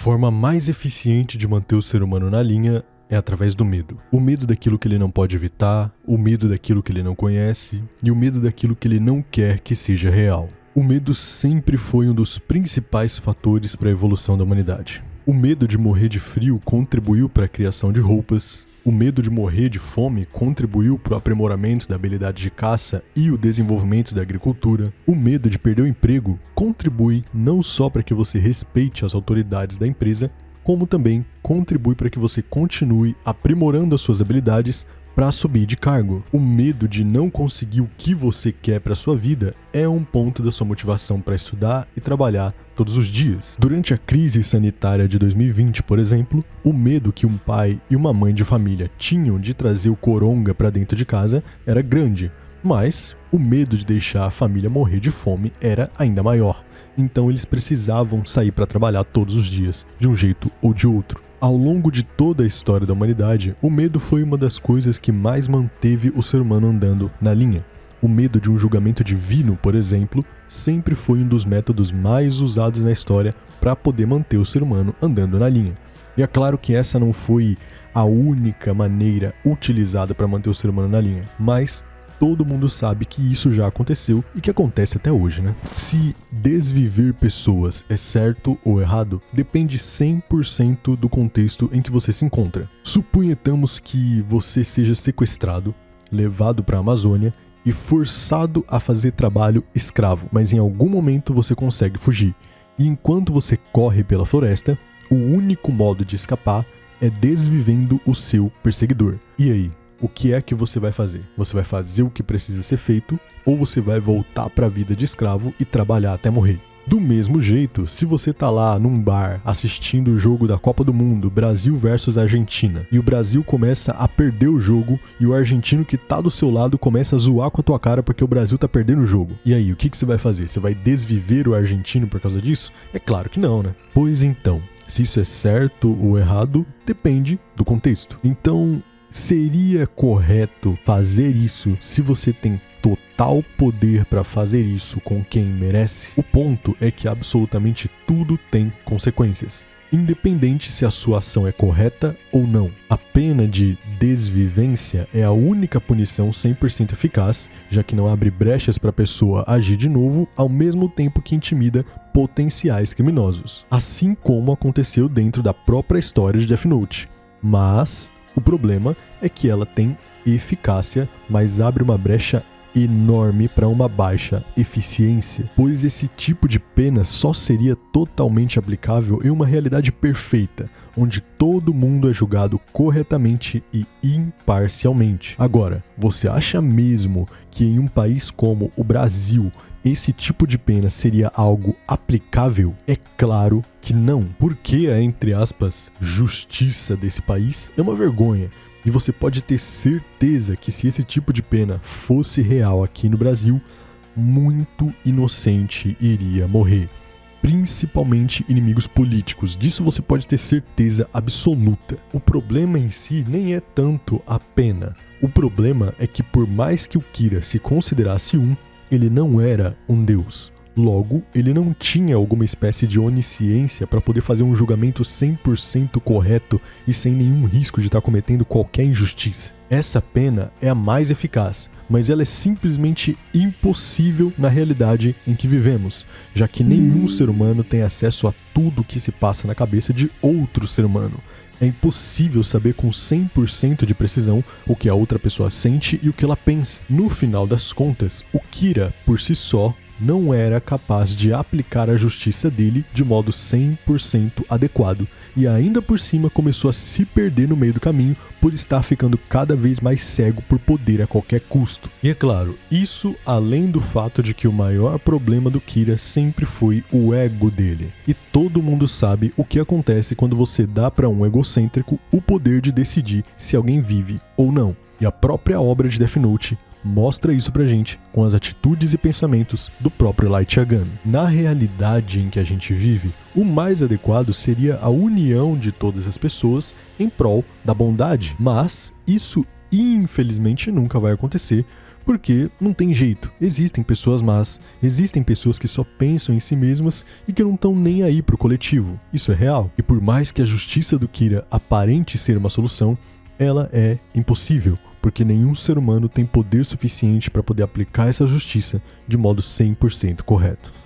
forma mais eficiente de manter o ser humano na linha é através do medo. O medo daquilo que ele não pode evitar, o medo daquilo que ele não conhece e o medo daquilo que ele não quer que seja real. O medo sempre foi um dos principais fatores para a evolução da humanidade. O medo de morrer de frio contribuiu para a criação de roupas. O medo de morrer de fome contribuiu para o aprimoramento da habilidade de caça e o desenvolvimento da agricultura. O medo de perder o emprego contribui não só para que você respeite as autoridades da empresa, como também contribui para que você continue aprimorando as suas habilidades para subir de cargo. O medo de não conseguir o que você quer para sua vida é um ponto da sua motivação para estudar e trabalhar todos os dias. Durante a crise sanitária de 2020, por exemplo, o medo que um pai e uma mãe de família tinham de trazer o coronga para dentro de casa era grande, mas o medo de deixar a família morrer de fome era ainda maior. Então eles precisavam sair para trabalhar todos os dias, de um jeito ou de outro. Ao longo de toda a história da humanidade, o medo foi uma das coisas que mais manteve o ser humano andando na linha. O medo de um julgamento divino, por exemplo, sempre foi um dos métodos mais usados na história para poder manter o ser humano andando na linha. E é claro que essa não foi a única maneira utilizada para manter o ser humano na linha, mas todo mundo sabe que isso já aconteceu e que acontece até hoje, né? Se desviver pessoas é certo ou errado, depende 100% do contexto em que você se encontra. Suponhamos que você seja sequestrado, levado para a Amazônia e forçado a fazer trabalho escravo, mas em algum momento você consegue fugir. E enquanto você corre pela floresta, o único modo de escapar é desvivendo o seu perseguidor. E aí? O que é que você vai fazer? Você vai fazer o que precisa ser feito ou você vai voltar para a vida de escravo e trabalhar até morrer? Do mesmo jeito, se você tá lá num bar assistindo o jogo da Copa do Mundo, Brasil versus Argentina, e o Brasil começa a perder o jogo e o argentino que tá do seu lado começa a zoar com a tua cara porque o Brasil tá perdendo o jogo. E aí, o que você vai fazer? Você vai desviver o argentino por causa disso? É claro que não, né? Pois então, se isso é certo ou errado, depende do contexto. Então, seria correto fazer isso se você tem total poder para fazer isso com quem merece? O ponto é que absolutamente tudo tem consequências, independente se a sua ação é correta ou não. A pena de desvivência é a única punição 100% eficaz, já que não abre brechas para a pessoa agir de novo, ao mesmo tempo que intimida potenciais criminosos. Assim como aconteceu dentro da própria história de Death Note. Mas o problema é que ela tem eficácia, mas abre uma brecha enorme para uma baixa eficiência, pois esse tipo de pena só seria totalmente aplicável em uma realidade perfeita, onde todo mundo é julgado corretamente e imparcialmente. Agora, você acha mesmo que em um país como o Brasil, esse tipo de pena seria algo aplicável? É claro que não, porque a, entre aspas, justiça desse país é uma vergonha. E você pode ter certeza que se esse tipo de pena fosse real aqui no Brasil, muito inocente iria morrer. Principalmente inimigos políticos. Disso você pode ter certeza absoluta. O problema em si nem é tanto a pena. O problema é que por mais que o Kira se considerasse ele não era um deus. Logo, ele não tinha alguma espécie de onisciência para poder fazer um julgamento 100% correto e sem nenhum risco de estar cometendo qualquer injustiça. Essa pena é a mais eficaz, mas ela é simplesmente impossível na realidade em que vivemos, já que nenhum ser humano tem acesso a tudo que se passa na cabeça de outro ser humano. É impossível saber com 100% de precisão o que a outra pessoa sente e o que ela pensa. No final das contas, o Kira, por si só, não era capaz de aplicar a justiça dele de modo 100% adequado e ainda por cima começou a se perder no meio do caminho por estar ficando cada vez mais cego por poder a qualquer custo. E é claro, isso além do fato de que o maior problema do Kira sempre foi o ego dele. E todo mundo sabe o que acontece quando você dá para um egocêntrico o poder de decidir se alguém vive ou não. E a própria obra de Death Note mostra isso pra gente com as atitudes e pensamentos do próprio Light Yagami. Na realidade em que a gente vive, o mais adequado seria a união de todas as pessoas em prol da bondade, mas isso infelizmente nunca vai acontecer, Porque não tem jeito, existem pessoas más, existem pessoas que só pensam em si mesmas e que não estão nem aí pro coletivo. Isso é real. E por mais que a justiça do Kira aparente ser uma solução, ela é impossível, porque nenhum ser humano tem poder suficiente para poder aplicar essa justiça de modo 100% correto.